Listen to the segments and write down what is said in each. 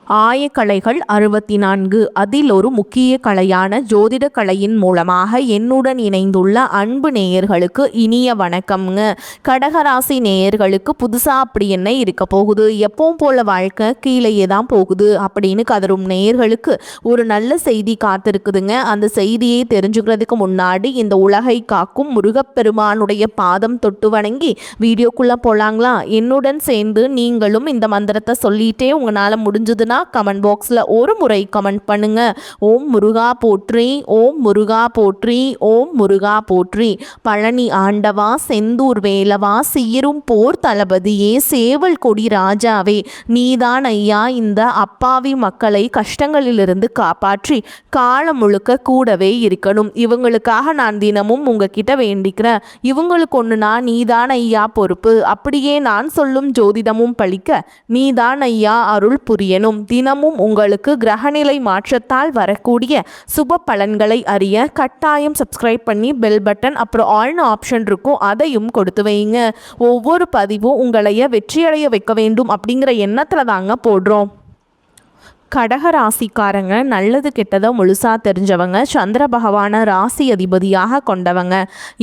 ஆயக்கலைகள் 64 அதில் ஒரு முக்கிய கலையான ஜோதிட கலையின் மூலமாக என்னுடன் இணைந்துள்ள அன்பு நேயர்களுக்கு இனிய வணக்கம்ங்க. கடகராசி நேயர்களுக்கு புதுசாக அப்படி என்ன இருக்க போகுது, எப்பவும் போல வாழ்க்கை கீழேயே தான் போகுது அப்படின்னு கதரும் நேயர்களுக்கு ஒரு நல்ல செய்தி காத்திருக்குதுங்க. அந்த செய்தியை தெரிஞ்சுக்கிறதுக்கு முன்னாடி இந்த உலகை காக்கும் முருகப்பெருமானுடைய பாதம் தொட்டு வணங்கி வீடியோக்குள்ளே போகலாங்களா? என்னுடன் சேர்ந்து நீங்களும் இந்த மந்திரத்தை சொல்லிட்டே உங்களால் முடிஞ்சதுன்னா கமெண்ட் பாக்ஸில் ஒரு முறை கமெண்ட் பண்ணுங்க. ஓம் முருகா போற்றி, ஓம் முருகா போற்றி, ஓம் முருகா போற்றி. பழனி ஆண்டவா, செந்தூர் வேலவா, சீரும் போர் தளபதியே, சேவல் கொடி ராஜாவே, நீதான் ஐயா இந்த அப்பாவி மக்களை கஷ்டங்களிலிருந்து காப்பாற்றி காலம் முழுக்க கூடவே இருக்கணும். இவங்களுக்காக நான் தினமும் உங்ககிட்ட வேண்டிக்கிறேன். இவங்களுக்கு ஒன்றுனா நீதான் ஐயா பொறுப்பு. அப்படியே நான் சொல்லும் ஜோதிடமும் பழிக்க நீதான் ஐயா அருள் புரியணும். தினமும் உங்களுக்கு கிரகநிலை மாற்றத்தால் வரக்கூடிய சுப பலன்களை அறிய கட்டாயம் சப்ஸ்கிரைப் பண்ணி பெல் பட்டன் அப்புறம் ஆல்னு ஆப்ஷன் இருக்கும், அதையும் கொடுத்து வைங்க. ஒவ்வொரு பதிவும் உங்களைய வெற்றியடைய வைக்க வேண்டும் அப்படிங்கிற எண்ணத்தில் தாங்க போடுறோம். கடகராசிக்காரங்க நல்லது கெட்டதை முழுசாக தெரிஞ்சவங்க, சந்திர பகவானை ராசி அதிபதியாக கொண்டவங்க,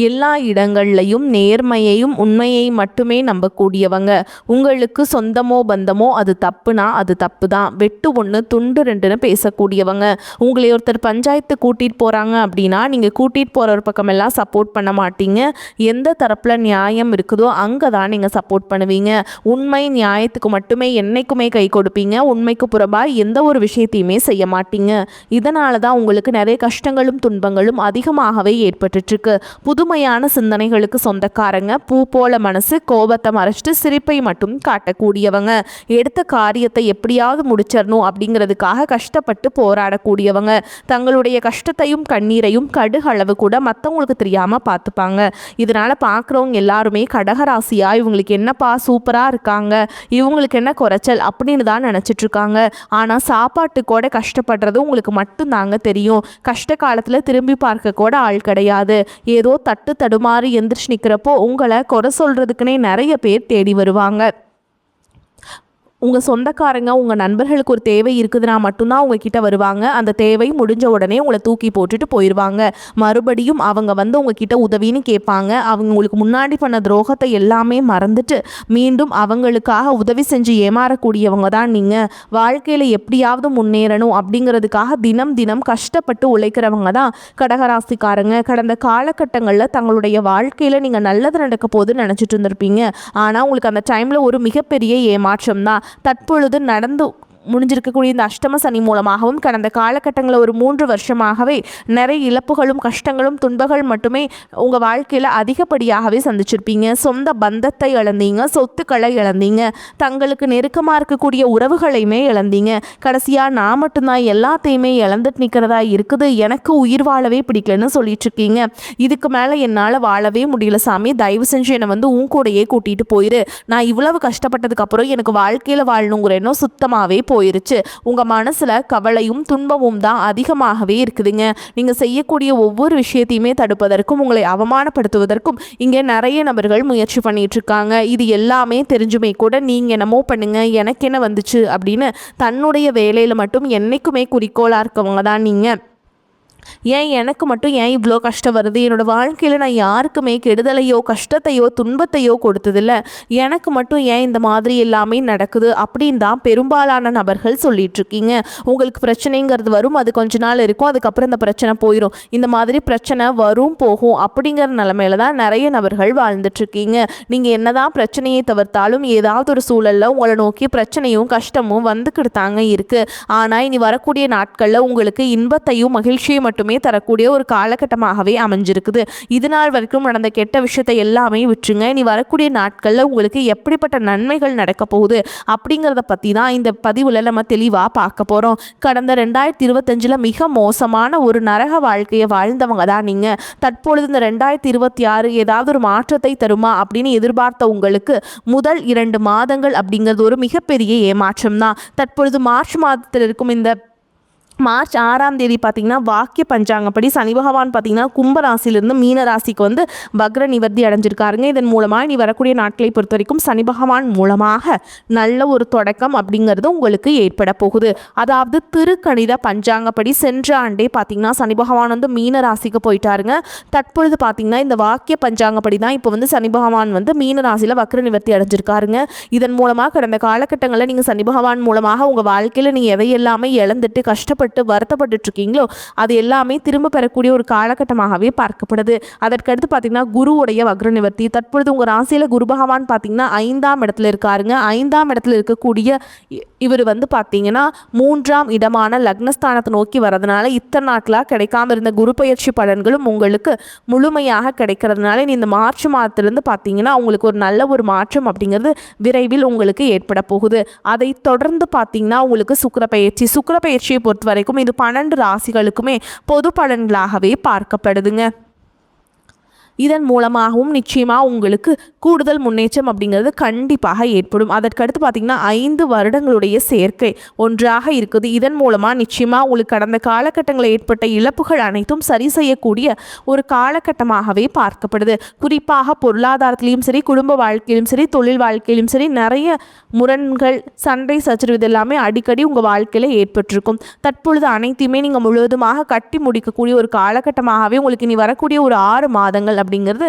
எல்லா இடங்கள்லையும் நேர்மையையும் உண்மையை மட்டுமே நம்பக்கூடியவங்க. உங்களுக்கு சொந்தமோ பந்தமோ அது தப்புனா அது தப்பு தான், வெட்டு ஒன்று துண்டு ரெண்டுன்னு பேசக்கூடியவங்க. உங்களை ஒருத்தர் பஞ்சாயத்து கூட்டிகிட்டு போகிறாங்க அப்படின்னா நீங்கள் கூட்டிகிட்டு போகிற ஒரு பக்கமெல்லாம் சப்போர்ட் பண்ண மாட்டீங்க. எந்த தரப்பில் நியாயம் இருக்குதோ அங்கே தான் நீங்கள் சப்போர்ட் பண்ணுவீங்க. உண்மை நியாயத்துக்கு மட்டுமே என்றைக்குமே கை கொடுப்பீங்க. உண்மைக்கு புறம்பாக எந்த ஒரு விஷயத்தையுமே செய்ய மாட்டீங்க. இதனால தான் உங்களுக்கு நிறைய கஷ்டங்களும் துன்பங்களும் அதிகமாகவே ஏற்பட்டுருக்கு. புதுமையான சிந்தனைகளுக்கு சொந்தக்காரங்க, பூ போல மனசு, கோபத்தை மறைச்சிட்டு சிரிப்பை மட்டும் காட்டக்கூடியவங்க, எடுத்த காரியத்தை எப்படியாவது முடிச்சிடணும் அப்படிங்கிறதுக்காக கஷ்டப்பட்டு போராடக்கூடியவங்க, தங்களுடைய கஷ்டத்தையும் கண்ணீரையும் கடுகளவு கூட மற்றவங்களுக்கு தெரியாமல் பார்த்துப்பாங்க. இதனால் பார்க்குறவங்க எல்லாருமே கடகராசியா இவங்களுக்கு என்னப்பா சூப்பராக இருக்காங்க, இவங்களுக்கு என்ன குறைச்சல் அப்படின்னு தான் நினச்சிட்ருக்காங்க. ஆனால் சாப்பாட்டு கூட கஷ்டப்படுறது உங்களுக்கு மட்டும்தாங்க தெரியும். கஷ்ட காலத்தில் திரும்பி பார்க்க கூட ஆள் கிடையாது. ஏதோ தட்டு தடுமாறி எந்திரிச்சு நிற்கிறப்போ உங்களை குறை சொல்கிறதுக்குன்னே நிறைய பேர் தேடி வருவாங்க. உங்கள் சொந்தக்காரங்க உங்கள் நண்பர்களுக்கு ஒரு தேவை இருக்குதுன்னா மட்டும்தான் உங்ககிட்ட வருவாங்க. அந்த தேவை முடிஞ்ச உடனே உங்களை தூக்கி போட்டுட்டு போயிடுவாங்க. மறுபடியும் அவங்க வந்து உங்ககிட்ட உதவின்னு கேட்பாங்க. அவங்க உங்களுக்கு முன்னாடி பண்ண துரோகத்தை எல்லாமே மறந்துட்டு மீண்டும் அவங்களுக்காக உதவி செஞ்சு ஏமாறக்கூடியவங்க தான் நீங்கள். வாழ்க்கையில் எப்படியாவது முன்னேறணும் அப்படிங்கிறதுக்காக தினம் தினம் கஷ்டப்பட்டு உழைக்கிறவங்க தான் கடகராசிக்காரங்க. கடந்த காலகட்டங்களில் தங்களுடைய வாழ்க்கையில் நீங்கள் நல்லது நடக்க போகுதுன்னு நினச்சிட்டு இருந்திருப்பீங்க. ஆனால் உங்களுக்கு அந்த டைமில் ஒரு மிகப்பெரிய ஏமாற்றம் தான். தற்பொழுது நடந்து முடிஞ்சிருக்கக்கூடிய இந்த அஷ்டம சனி மூலமாகவும் கடந்த காலகட்டங்களில் ஒரு 3 வருஷமாகவே நிறைய இழப்புகளும் கஷ்டங்களும் துன்பங்கள் மட்டுமே உங்கள் வாழ்க்கையில் அதிகப்படியாகவே சந்திச்சிருப்பீங்க. சொந்த பந்தத்தை இழந்தீங்க, சொத்துக்களை இழந்தீங்க, தங்களுக்கு நெருக்கமாக இருக்கக்கூடிய உறவுகளையுமே இழந்தீங்க. கடைசியாக நான் மட்டும்தான் எல்லாத்தையுமே இழந்துட்டு நிற்கிறதா இருக்குது, எனக்கு உயிர் வாழவே பிடிக்கலன்னு சொல்லிட்டு இருக்கீங்க. இதுக்கு மேலே என்னால் வாழவே முடியல சாமி, தயவு செஞ்சு என்னை வந்து உன் கூடையே கூட்டிகிட்டு போயிரு. நான் இவ்வளவு கஷ்டப்பட்டதுக்கப்புறம் எனக்கு வாழ்க்கையில் வாழணுங்கிற எண்ணம் சுத்தமாகவே போயிருச்சு. உங்கள் மனசில் கவலையும் துன்பமும் தான் அதிகமாகவே இருக்குதுங்க. நீங்கள் செய்யக்கூடிய ஒவ்வொரு விஷயத்தையுமே தடுப்பதற்கும் உங்களை அவமானப்படுத்துவதற்கும் இங்கே நிறைய நபர்கள் முயற்சி பண்ணிட்டு இருக்காங்க. இது எல்லாமே தெரிஞ்சுமே கூட நீங்கள் என்னமோ பண்ணுங்க, எனக்கு என்ன வந்துச்சு அப்படின்னு தன்னுடைய வேலையில் மட்டும் என்றைக்குமே குறிக்கோளாக இருக்கவங்க தான் நீங்கள். ஏன் எனக்கு மட்டும் ஏன் இவ்வளோ கஷ்டம் வருது, என்னோடய வாழ்க்கையில் நான் யாருக்குமே கெடுதலையோ கஷ்டத்தையோ துன்பத்தையோ கொடுத்ததில்ல, எனக்கு மட்டும் ஏன் இந்த மாதிரி எல்லாமே நடக்குது அப்படின்னு தான் பெரும்பாலான நபர்கள் சொல்லிகிட்ருக்கீங்க. உங்களுக்கு பிரச்சனைங்கிறது வரும், அது கொஞ்ச நாள் இருக்கும், அதுக்கப்புறம் இந்த பிரச்சனை போயிடும். இந்த மாதிரி பிரச்சனை வரும் போகும் அப்படிங்கிற நிலமையில தான் நிறைய நபர்கள் வாழ்ந்துட்டுருக்கீங்க. நீங்கள் என்ன தான் பிரச்சனையை தவிர்த்தாலும் ஏதாவது ஒரு சூழலில் உங்களை நோக்கி பிரச்சனையும் கஷ்டமும் வந்துக்கிட்டு தாங்க இருக்குது. ஆனால் இனி வரக்கூடிய நாட்களில் உங்களுக்கு இன்பத்தையும் மகிழ்ச்சியும் மட்டுமே தரக்கூடிய ஒரு காலகட்டமாகவே அமைஞ்சிருக்குது. இது நாள் வரைக்கும் நடந்த கெட்ட விஷயத்தை எல்லாமே விட்டுருங்க. இனி வரக்கூடிய நாட்களில் உங்களுக்கு எப்படிப்பட்ட நன்மைகள் நடக்க போகுது அப்படிங்கிறத பற்றி தான் இந்த பதிவில் நம்ம தெளிவாக பார்க்க போகிறோம். கடந்த 2025 மிக மோசமான ஒரு நரக வாழ்க்கையை வாழ்ந்தவங்க தான் நீங்கள். தற்பொழுது இந்த 2026 ஏதாவது ஒரு மாற்றத்தை தருமா அப்படின்னு எதிர்பார்த்த உங்களுக்கு முதல் 2 மாதங்கள் அப்படிங்கிறது ஒரு மிகப்பெரிய ஏமாற்றம் தான். தற்பொழுது மார்ச் மாதத்தில் இருக்கும் இந்த மார்ச் 6ஆம் தேதி பார்த்திங்கன்னா வாக்கிய பஞ்சாங்கப்படி சனி பகவான் பார்த்திங்கன்னா கும்பராசிலிருந்து மீன ராசிக்கு வந்து வக்ர நிவர்த்தி அடைஞ்சிருக்காருங்க. இதன் மூலமாக இனி வரக்கூடிய நாட்களை பொறுத்த வரைக்கும் சனி பகவான் மூலமாக நல்ல ஒரு தொடக்கம் அப்படிங்கிறது உங்களுக்கு ஏற்பட போகுது. அதாவது திருக்கணித பஞ்சாங்கப்படி சென்ற ஆண்டே பார்த்திங்கன்னா சனி பகவான் வந்து மீன ராசிக்கு போயிட்டாருங்க. தற்பொழுது பார்த்திங்கன்னா இந்த வாக்கிய பஞ்சாங்கப்படி தான் இப்போ வந்து சனி பகவான் வந்து மீன ராசியில் வக்ர நிவர்த்தி அடைஞ்சிருக்காருங்க. இதன் மூலமாக கடந்த காலகட்டங்களில் நீங்கள் சனி பகவான் மூலமாக உங்கள் வாழ்க்கையில் நீங்கள் எதையெல்லாமே இழந்துட்டு கஷ்டப்பட்டு வருத்தப்பட்டு இருக்கீங்களோ அது எல்லாமே திரும்ப பெறக்கூடிய ஒரு காலகட்டமாகவே பார்க்கப்படுது. அதற்கடுத்து பார்த்தீங்கன்னா குருவுடைய வக்ர நிவர்த்தி. தற்பொழுது உங்கள் ராசியில் குரு பகவான் பார்த்தீங்கன்னா 5ஆம் இடத்துல இருக்காருங்க. 5ஆம் இடத்துல இருக்கக்கூடிய இவர் வந்து பார்த்தீங்கன்னா 3ஆம் இடமான லக்னஸ்தானத்தை நோக்கி வரதுனால இத்தனை நாட்களாக கிடைக்காம இருந்த குரு பயிற்சி பலன்களும் உங்களுக்கு முழுமையாக கிடைக்கிறதுனால இந்த மார்ச் மாதத்திலிருந்து பார்த்தீங்கன்னா உங்களுக்கு ஒரு நல்ல ஒரு மாற்றம் அப்படிங்கிறது விரைவில் உங்களுக்கு ஏற்பட போகுது. அதை தொடர்ந்து பார்த்தீங்கன்னா உங்களுக்கு சுக்கிர பயிற்சியை பொறுத்த வரைக்கும் இது 12 ராசிகளுக்குமே பொது பலன்களாகவே பார்க்கப்படுதுங்க. இதன் மூலமாகவும் நிச்சயமாக உங்களுக்கு கூடுதல் முன்னேற்றம் அப்படிங்கிறது கண்டிப்பாக ஏற்படும். அதற்கடுத்து பார்த்திங்கன்னா 5 வருடங்களுடைய சேர்க்கை ஒன்றாக இருக்குது. இதன் மூலமாக நிச்சயமாக உங்களுக்கு கடந்த காலகட்டங்களில் ஏற்பட்ட இழப்புகள் அனைத்தும் சரி செய்யக்கூடிய ஒரு காலகட்டமாகவே பார்க்கப்படுது. குறிப்பாக பொருளாதாரத்திலையும் சரி, குடும்ப வாழ்க்கையிலும் சரி, தொழில் வாழ்க்கையிலும் சரி நிறைய முரண்கள், சண்டை சச்சரவு இதெல்லாமே அடிக்கடி உங்கள் வாழ்க்கையில் ஏற்பட்டிருக்கும். தற்பொழுது அனைத்தையுமே நீங்கள் முழுவதுமாக கட்டி முடிக்கக்கூடிய ஒரு காலகட்டமாகவே உங்களுக்கு இனி வரக்கூடிய ஒரு 6 மாதங்கள் அப்படிங்கிறது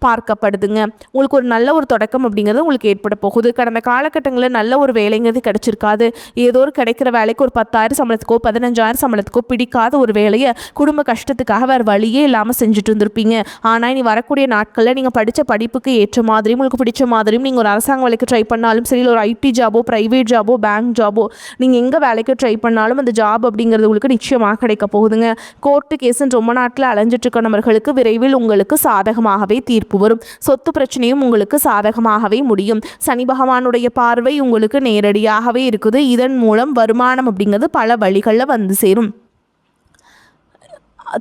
பார்க்கப்படுதுங்க. உங்களுக்கு ஒரு நல்ல ஒரு தொடக்கம் அப்படிங்கிறது உங்களுக்கு ஏற்பட போகுது. கடந்த காலகட்டங்களில் நல்ல ஒரு வேலைங்கிறது கிடைச்சிருக்காது. ஏதோ ஒரு கிடைக்கிற வேலைக்கு ஒரு 10,000 சம்பளத்துக்கோ 15,000 சம்பளத்துக்கோ பிடிக்காத ஒரு வேலையை குடும்ப கஷ்டத்துக்காக வேறு வழியே இல்லாமல் செஞ்சுட்டு இருந்திருப்பீங்க. ஆனால் இனி வரக்கூடிய நாட்களில் நீங்கள் படித்த படிப்புக்கு ஏற்ற மாதிரியும் உங்களுக்கு பிடிச்ச மாதிரியும் நீங்கள் ஒரு அரசாங்க வேலைக்கு ட்ரை பண்ணாலும் சரி, ஒரு ஐடி ஜாபோ, ப்ரைவேட் ஜாபோ, பேங்க் ஜாபோ, நீங்கள் எங்கே வேலைக்கு ட்ரை பண்ணாலும் அந்த ஜாப் அப்படிங்கிறது உங்களுக்கு நிச்சயமாக கிடைக்க போகுதுங்க. கோர்ட்டு கேஸுன்னு ரொம்ப நாட்டில் அலைஞ்சிட்டு இருக்க நபர்களுக்கு விரைவில் உங்களுக்கு சாதகமாகவே தீர்ப்பு வரும். சொத்து பிரச்சனையும் உங்களுக்கு சாதகமாகவே முடியும். சனி பகவானுடைய பார்வை உங்களுக்கு நேரடியாகவே இருக்குது. இதன் மூலம் வருமானம் அப்படிங்கிறது பல வழிகளில் வந்து சேரும்.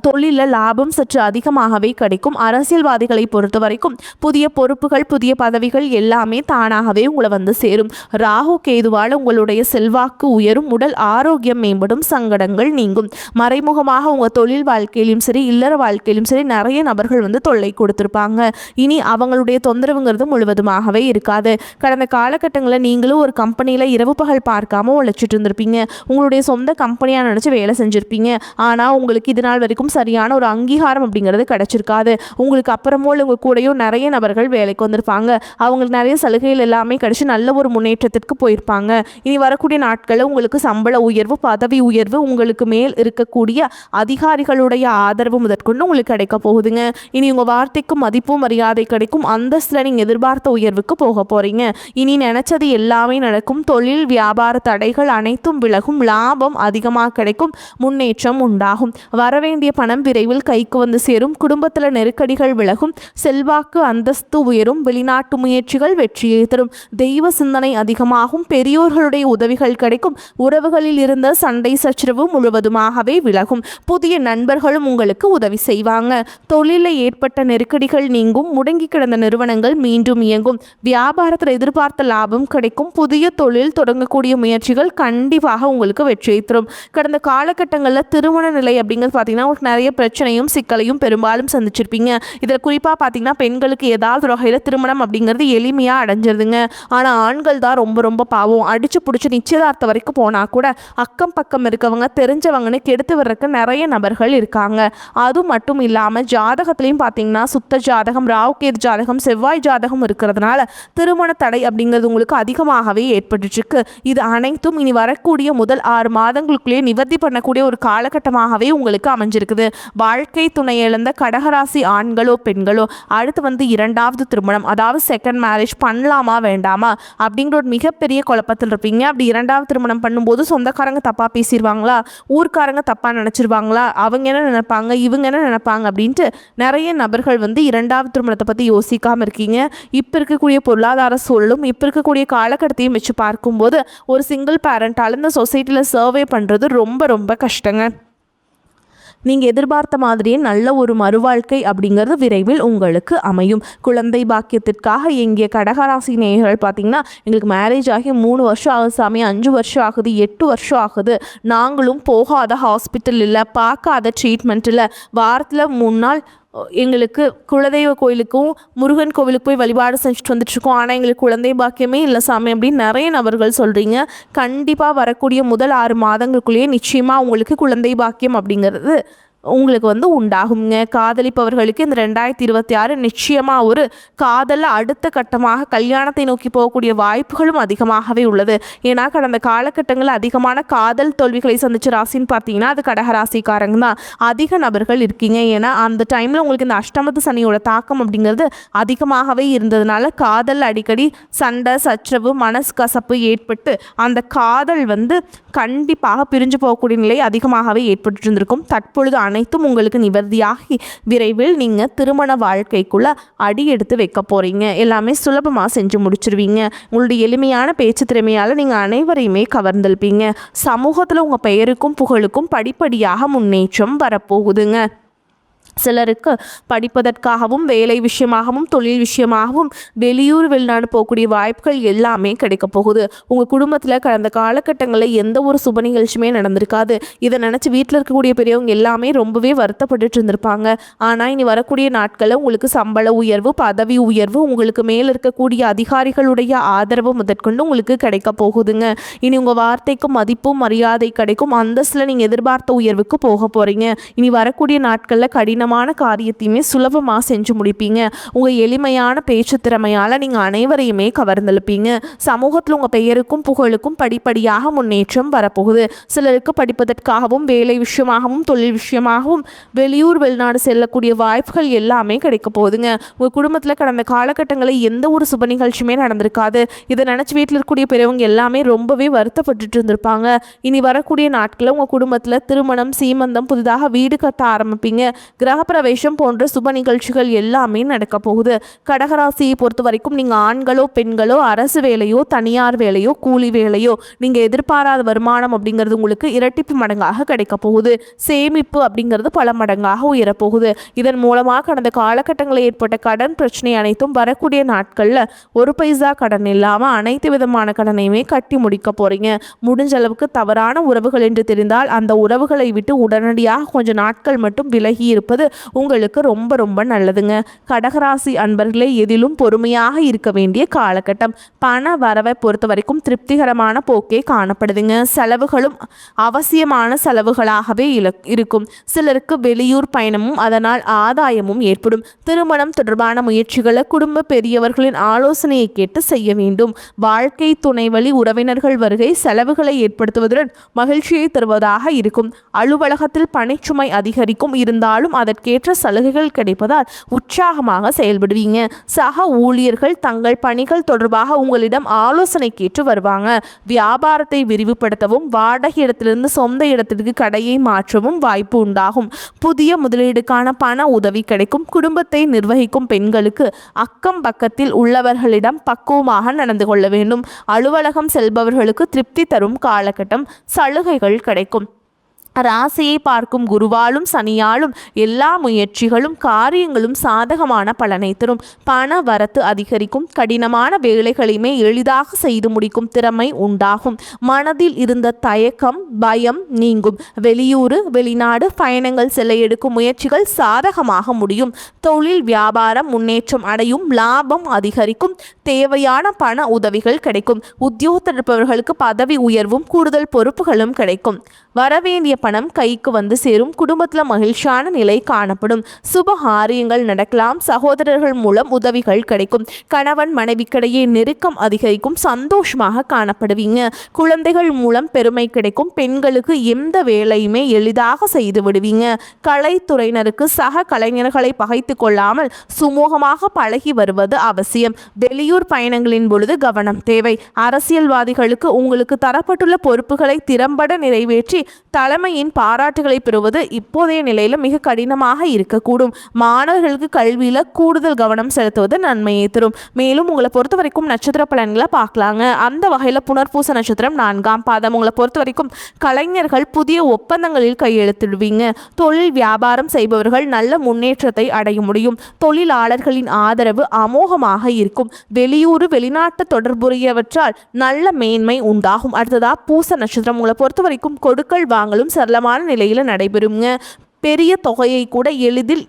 தொழிலில் லாபம் சற்று அதிகமாகவே கிடைக்கும். அரசியல்வாதிகளை பொறுத்த வரைக்கும் புதிய பொறுப்புகள், புதிய பதவிகள் எல்லாமே தானாகவே உங்களை வந்து சேரும். ராகு கேதுவால் உங்களுடைய செல்வாக்கு உயரும், உடல் ஆரோக்கியம் மேம்படும், சங்கடங்கள் நீங்கும். மறைமுகமாக உங்கள் தொழில் வாழ்க்கையிலும் சரி, இல்லற வாழ்க்கையிலும் சரி நிறைய நபர்கள் வந்து தொல்லை கொடுத்துருப்பாங்க. இனி அவங்களுடைய தொந்தரவுங்கிறது முழுவதுமாகவே இருக்காது. கடந்த காலகட்டங்களில் நீங்களும் ஒரு கம்பெனியில் இரவு பகல் பார்க்காம உழைச்சிட்டு இருந்திருப்பீங்க. உங்களுடைய சொந்த கம்பெனியாக நினச்சி வேலை செஞ்சுருப்பீங்க. ஆனால் உங்களுக்கு இது நாள் வரைக்கும் சரியான ஒரு அங்கீகாரம் அப்படிங்கிறது கிடைச்சிருக்காது. உங்களுக்கு அப்புறமோ உங்கள் கூடயும் நிறைய நபர்கள் வேலைக்கு வந்திருப்பாங்க. அவங்களுக்கு நிறைய சலுகைகள் எல்லாமே கிடைச்சி நல்ல ஒரு முன்னேற்றத்திற்கு போயிருப்பாங்க. இனி வரக்கூடிய நாட்களில் உங்களுக்கு சம்பள உயர்வு, பதவி உயர்வு, உங்களுக்கு மேல் இருக்கக்கூடிய அதிகாரிகளுடைய ஆதரவு முதற்கொண்டு உங்களுக்கு கிடைக்க போகுதுங்க. இனி உங்கள் வார்த்தைக்கு மதிப்பும் மரியாதை கிடைக்கும். அந்தஸ்தில் நீங்கள் எதிர்பார்த்த உயர்வுக்கு போக போகிறீங்க. இனி நினைச்சது எல்லாமே நடக்கும். தொழில் வியாபார தடைகள் அனைத்தும் விலகும். லாபம் அதிகமாக கிடைக்கும். முன்னேற்றம் உண்டாகும். வரவேண்டிய பணம் விரைவில் கைக்கு வந்து சேரும். குடும்பத்தில் நெருக்கடிகள் விலகும். செல்வாக்கு அந்தஸ்து உயரும். வெளிநாட்டு முயற்சிகள் வெற்றியை தரும். தெய்வ சிந்தனை அதிகமாகும். பெரியோர்களுடைய உதவிகள் கிடைக்கும். உறவுகளில் இருந்த சண்டை சச்சரவு முழுவதுமாகவே விலகும். புதிய நண்பர்களும் உங்களுக்கு உதவி செய்வாங்க. தொழிலில் ஏற்பட்ட நெருக்கடிகள் நீங்கும். முடங்கி கிடந்த நிறுவனங்கள் மீண்டும் இயங்கும். வியாபாரத்தில் எதிர்பார்த்த லாபம் கிடைக்கும். புதிய தொழில் தொடங்கக்கூடிய முயற்சிகள் கண்டிப்பாக உங்களுக்கு வெற்றியை தரும். கடந்த காலகட்டங்களில் திருமண நிலை அப்படிங்கிறது பார்த்தீங்கன்னா நிறைய பிரச்சனையும் சிக்கலையும் பெரும்பாலும் சந்திச்சிருப்பீங்க. இதில் குறிப்பாக பார்த்தீங்கன்னா பெண்களுக்கு ஏதாவது ஒரு வகையில் திருமணம் அப்படிங்கிறது எளிமையாக அடைஞ்சிருதுங்க. ஆனால் ஆண்கள் தான் ரொம்ப ரொம்ப பாவம். அடிச்சு பிடிச்சி நிச்சயதார்த்தம் வரைக்கும் போனால் கூட அக்கம் பக்கம் இருக்கவங்க தெரிஞ்சவங்கன்னு கெடுத்து வர்றதுக்கு நிறைய நபர்கள் இருக்காங்க. அது மட்டும் இல்லாமல் ஜாதகத்திலையும் பார்த்தீங்கன்னா சுத்த ஜாதகம், ராவுகேது ஜாதகம், செவ்வாய் ஜாதகம் இருக்கிறதுனால திருமண தடை அப்படிங்கிறது உங்களுக்கு அதிகமாகவே ஏற்பட்டுருக்கு. இது அனைத்தும் இனி வரக்கூடிய முதல் 6 மாதங்களுக்குள்ளேயே நிவர்த்தி பண்ணக்கூடிய ஒரு காலகட்டமாகவே உங்களுக்கு அமைஞ்சிருக்குது. வாழ்க்கை துணை இழந்த கடகராசி ஆண்களோ பெண்களோ அடுத்து வந்து 2வது திருமணம், அதாவது செகண்ட் மேரேஜ் பண்ணலாமா வேண்டாமா அப்படிங்கிற ஒரு மிகப்பெரிய குழப்பத்தில் இருப்பீங்க. அப்படி 2வது திருமணம் பண்ணும்போது சொந்தக்காரங்க தப்பாக பேசிடுவாங்களா, ஊர்க்காரங்க தப்பாக நினச்சிருவாங்களா, அவங்க என்ன நினைப்பாங்க, இவங்க என்ன நினைப்பாங்க அப்படின்ட்டு நிறைய நபர்கள் வந்து 2வது திருமணத்தை பற்றி யோசிக்காமல் இருக்கீங்க. இப்போ இருக்கக்கூடிய பொருளாதார சூழலும் இப்போ இருக்கக்கூடிய காலகட்டத்தையும் வச்சு பார்க்கும்போது ஒரு சிங்கிள் பேரண்டால் இந்த சொசைட்டியில் சர்வே பண்ணுறது ரொம்ப ரொம்ப கஷ்டங்க. நீங்கள் எதிர்பார்த்த மாதிரியே நல்ல ஒரு மறுவாழ்க்கை அப்படிங்கிறது விரைவில் உங்களுக்கு அமையும். குழந்தை பாக்கியத்திற்காக எங்கிய கடகராசி நேயர்கள் பார்த்தீங்கன்னா, எங்களுக்கு மேரேஜ் ஆகி 3 வருஷம் ஆகுது சாமி, 5 வருஷம் ஆகுது, 8 வருஷம் ஆகுது, நாங்களும் போகாத ஹாஸ்பிட்டல் இல்லை, பார்க்காத ட்ரீட்மெண்ட் இல்லை, வாரத்தில் 3 நாள் எங்களுக்கு குலதெய்வ கோயிலுக்கும் முருகன் கோவிலுக்கு போய் வழிபாடு செஞ்சுட்டு வந்துட்டுருக்கோம், ஆனால் எங்களுக்கு குழந்தை பாக்கியமே இல்லை சாமி அப்படின்னு நிறைய நபர்கள் சொல்கிறீங்க. கண்டிப்பாக வரக்கூடிய முதல் 6 மாதங்களுக்குள்ளேயே நிச்சயமாக உங்களுக்கு குழந்தை பாக்கியம் அப்படிங்கிறது உங்களுக்கு உண்டாகுங்க. காதலிப்பவர்களுக்கு இந்த 2026 நிச்சயமாக ஒரு காதலில் அடுத்த கட்டமாக கல்யாணத்தை நோக்கி போகக்கூடிய வாய்ப்புகளும் அதிகமாகவே உள்ளது. ஏன்னா கடந்த காலகட்டங்களில் அதிகமான காதல் தோல்விகளை சந்திச்ச ராசின்னு பார்த்தீங்கன்னா அது கடகராசிக்காரங்க தான் அதிக நபர்கள் இருக்கீங்க. ஏன்னா அந்த டைமில் உங்களுக்கு இந்த அஷ்டமத்து சனியோட தாக்கம் அப்படிங்கிறது அதிகமாகவே இருந்ததுனால காதல் அடிக்கடி சண்டை சச்சரவு மனசு கசப்பு ஏற்பட்டு அந்த காதல் கண்டிப்பாக பிரிஞ்சு போகக்கூடிய நிலை அதிகமாகவே ஏற்பட்டு இருந்திருக்கும். தற்பொழுது அனைத்தும் உங்களுக்கு நிவர்த்தியாகி விரைவில் நீங்கள் திருமண வாழ்க்கைக்குள்ளே அடி எடுத்து வைக்க போகிறீங்க. எல்லாமே சுலபமாக செஞ்சு முடிச்சிருவீங்க. உங்களுடைய எளிமையான பேச்சு திறமையால் நீங்கள் அனைவரையுமே கவர்ந்திருப்பீங்க. சமூகத்தில் உங்கள் பெயருக்கும் புகழுக்கும் படிப்படியாக முன்னேற்றம் வரப்போகுதுங்க. சிலருக்கு படிப்பதற்காகவும் வேலை விஷயமாகவும் தொழில் விஷயமாகவும் வெளியூர் வெளிநாடு போகக்கூடிய வாய்ப்புகள் எல்லாமே கிடைக்க போகுது. உங்கள் குடும்பத்தில் கடந்த காலகட்டங்களில் எந்த ஒரு சுப நிகழ்ச்சியுமே நடந்திருக்காது. இதை நினச்சி வீட்டில் இருக்கக்கூடிய பெரியவங்க எல்லாமே ரொம்பவே வருத்தப்பட்டு இருந்திருப்பாங்க. ஆனால் இனி வரக்கூடிய நாட்களில் உங்களுக்கு சம்பள உயர்வு பதவி உயர்வு உங்களுக்கு மேலே இருக்கக்கூடிய அதிகாரிகளுடைய ஆதரவு முதற்கொண்டு உங்களுக்கு கிடைக்க போகுதுங்க. இனி உங்கள் வார்த்தைக்கு மதிப்பும் மரியாதை கிடைக்கும். அந்தஸ்தில் நீங்கள் எதிர்பார்த்த உயர்வுக்கு போக போகிறீங்க. இனி வரக்கூடிய நாட்களில் கடினமான காரியத்தையுமே சுலபமாக செஞ்சு முடிப்பீங்க. உங்கள் எளிமையான பேச்சு திறமையால் நீங்கள் அனைவரையுமே கவர்ந்தெழுப்பீங்க. சமூகத்தில் உங்கள் பெயருக்கும் புகழுக்கும் படிப்படியாக முன்னேற்றம் வரப்போகுது. சிலருக்கு படிப்பதற்காகவும் வேலை விஷயமாகவும் தொழில் விஷயமாகவும் வெளியூர் வெளிநாடு செல்லக்கூடிய வாய்ப்புகள் எல்லாமே கிடைக்க போகுதுங்க. உங்கள் குடும்பத்தில் கடந்த காலகட்டங்களில் எந்த ஒரு சுப நிகழ்ச்சியுமே நடந்திருக்காது. இதை நினச்சி வீட்டில் இருக்கக்கூடிய பெரியவங்க எல்லாமே ரொம்பவே வருத்தப்பட்டு இருந்திருப்பாங்க. இனி வரக்கூடிய நாட்களில் உங்கள் குடும்பத்தில் திருமணம் சீமந்தம் புதிதாக வீடு கட்ட ஆரம்பிப்பீங்க. கிரகப்பிரவேசம் போன்ற சுப நிகழ்ச்சிகள் எல்லாமே நடக்க போகுது. கடகராசியை பொறுத்த வரைக்கும் நீங்கள் ஆண்களோ பெண்களோ அரசு வேலையோ தனியார் வேலையோ கூலி வேலையோ நீங்கள் எதிர்பாராத வருமானம் அப்படிங்கிறது உங்களுக்கு இரட்டிப்பு மடங்காக கிடைக்க போகுது. சேமிப்பு அப்படிங்கிறது பல மடங்காக உயரப்போகுது. இதன் மூலமாக கடந்த காலகட்டங்களில் ஏற்பட்ட கடன் பிரச்சனை அனைத்தும் வரக்கூடிய நாட்களில் ஒரு பைசா கடன் இல்லாமல் அனைத்து விதமான கடனையுமே கட்டி முடிக்க போறீங்க. முடிஞ்ச அளவுக்கு தவறான உறவுகள் என்று தெரிந்தால் அந்த உறவுகளை விட்டு உடனடியாக கொஞ்சம் நாட்கள் மட்டும் விலகி இருப்பது உங்களுக்கு ரொம்ப ரொம்ப நல்லதுங்க. கடகராசி அன்பர்களே, எதிலும் பொறுமையாக இருக்க வேண்டிய காலகட்டம். பண வரவை பொறுத்த வரைக்கும் திருப்திகரமான போக்கே காணப்படுதுங்க. செலவுகளும் அவசியமான செலவுகளாகவே இருக்கும். சிலருக்கு வெளியூர் பயணமும் அதனால் ஆதாயமும் ஏற்படும். திருமணம் தொடர்பான முயற்சிகளை குடும்ப பெரியவர்களின் ஆலோசனையை கேட்டு செய்ய வேண்டும். வாழ்க்கை துணை வழி உறவினர்கள் வருகை செலவுகளை ஏற்படுத்துவதுடன் மகிழ்ச்சியை தருவதாக இருக்கும். அலுவலகத்தில் பணிச்சுமை அதிகரிக்கும். இருந்தாலும் அதற்கேற்ற சலுகைகள் கிடைப்பதால் உற்சாகமாக செயல்படுவீங்க. சக ஊழியர்கள் தங்கள் பணிகள் தொடர்பாக உங்களிடம் ஆலோசனை கேட்டு வருவாங்க. வியாபாரத்தை விரிவுபடுத்தவும் வாடகை இடத்திலிருந்து சொந்த இடத்திற்கு கடையை மாற்றவும் வாய்ப்பு உண்டாகும். புதிய முதலீடுக்கான பண உதவி கிடைக்கும். குடும்பத்தை நிர்வகிக்கும் பெண்களுக்கு அக்கம் பக்கத்தில் உள்ளவர்களிடம் பக்குவமாக நடந்து கொள்ள வேண்டும். அலுவலகம் செல்பவர்களுக்கு திருப்தி தரும் காலகட்டம். சலுகைகள் கிடைக்கும். ராசியை பார்க்கும் குருவாலும் சனியாலும் எல்லா முயற்சிகளும் காரியங்களும் சாதகமான பலனை தரும். பண வரத்து அதிகரிக்கும். கடினமான வேலைகளையுமே எளிதாக செய்து முடிக்கும் திறமை உண்டாகும். மனதில் இருந்த தயக்கம் பயம் நீங்கும். வெளியூர் வெளிநாடு பயணங்கள் செல்ல எடுக்கும் முயற்சிகள் சாதகமாக முடியும். தொழில் வியாபாரம் முன்னேற்றம் அடையும். லாபம் அதிகரிக்கும். தேவையான பண உதவிகள் கிடைக்கும். உத்தியோகத்தில் இருப்பவர்களுக்கு பதவி உயர்வும் கூடுதல் பொறுப்புகளும் கிடைக்கும். வரவேண்டிய பணம் கைக்கு வந்து சேரும். குடும்பத்தில் மகிழ்ச்சியான நிலை காணப்படும். சுபகாரியங்கள் நடக்கலாம். சகோதரர்கள் மூலம் உதவிகள் கிடைக்கும். கணவன் மனைவிக்கிடையே நெருக்கம் அதிகரிக்கும். சந்தோஷமாக காணப்படுவீங்க. குழந்தைகள் மூலம் பெருமை கிடைக்கும். பெண்களுக்கு எந்த வேலையுமே எளிதாக செய்து விடுவீங்க. கலைத்துறையினருக்கு சக கலைஞர்களை பகைத்து கொள்ளாமல் சுமூகமாக பழகி வருவது அவசியம். வெளியூர் பயணங்களின் பொழுது கவனம் தேவை. அரசியல்வாதிகளுக்கு உங்களுக்கு தரப்பட்டுள்ள பொறுப்புகளை திறம்பட நிறைவேற்றி தலைமை தாயின் பாராட்டுகளை பெறுவது இப்போதைய நிலையில் மிக கடினமாக இருக்கக்கூடும். மாணவர்களுக்கு கல்வியில் கூடுதல் கவனம் செலுத்துவது நன்மையை தரும். மேலும் உங்களை பொறுத்த வரைக்கும் நட்சத்திர பலன்களை பார்க்கலாங்க. அந்த வகையில் புனர்பூச நட்சத்திரம் 4ஆம் பாதம். உங்களை பொறுத்த வரைக்கும் கலைஞர்கள் புதிய ஒப்பந்தங்களில் கையெழுத்திடுவீங்க. தொழில் வியாபாரம் செய்பவர்கள் நல்ல முன்னேற்றத்தை அடைய முடியும். தொழிலாளர்களின் ஆதரவு அமோகமாக இருக்கும். வெளியூர் வெளிநாட்டு தொடர்புடையவற்றால் நல்ல மேன்மை உண்டாகும். அடுத்ததா பூச நட்சத்திரம். உங்களை பொறுத்த வரைக்கும் கொடுக்கல் வாங்கலும் சரளமான நிலையில் நடைபெறுங்க. பெரிய தொகையை கூட எளிதில்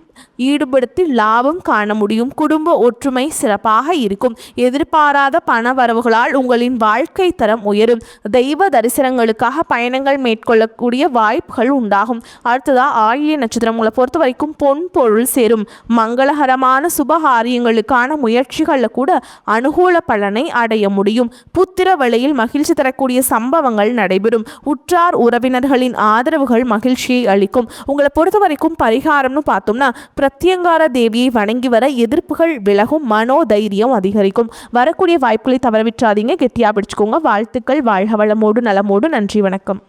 ஈடுபடுத்தி லாபம் காண முடியும். குடும்ப ஒற்றுமை சிறப்பாக இருக்கும். எதிர்பாராத பண வரவுகளால் உங்களின் வாழ்க்கை தரம் உயரும். தெய்வ தரிசனங்களுக்காக பயணங்கள் மேற்கொள்ளக்கூடிய வாய்ப்புகள் உண்டாகும். அடுத்ததா ஆயில்ய நட்சத்திரம். உங்களை பொறுத்த வரைக்கும் பொன் பொருள் சேரும். மங்களகரமான சுபகாரியங்களுக்கான முயற்சிகளில் கூட அனுகூல பலனை அடைய முடியும். புத்திர வழியில் மகிழ்ச்சி தரக்கூடிய சம்பவங்கள் நடைபெறும். உற்றார் உறவினர்களின் ஆதரவுகள் மகிழ்ச்சியை அளிக்கும். உங்களை பொறுத்த வரைக்கும் பரிகாரம்னு பார்த்தோம்னா பிரத்யங்கார தேவியை வணங்கி வர எதிர்ப்புகள் விலகும். மனோதைரியம் அதிகரிக்கும். வரக்கூடிய வாய்ப்புகளை தவறவிட்டாதீங்க. கெட்டியா பிடிச்சுக்கோங்க. வாழ்த்துக்கள். வாழ்க வளமோடு நலமோடு. நன்றி, வணக்கம்.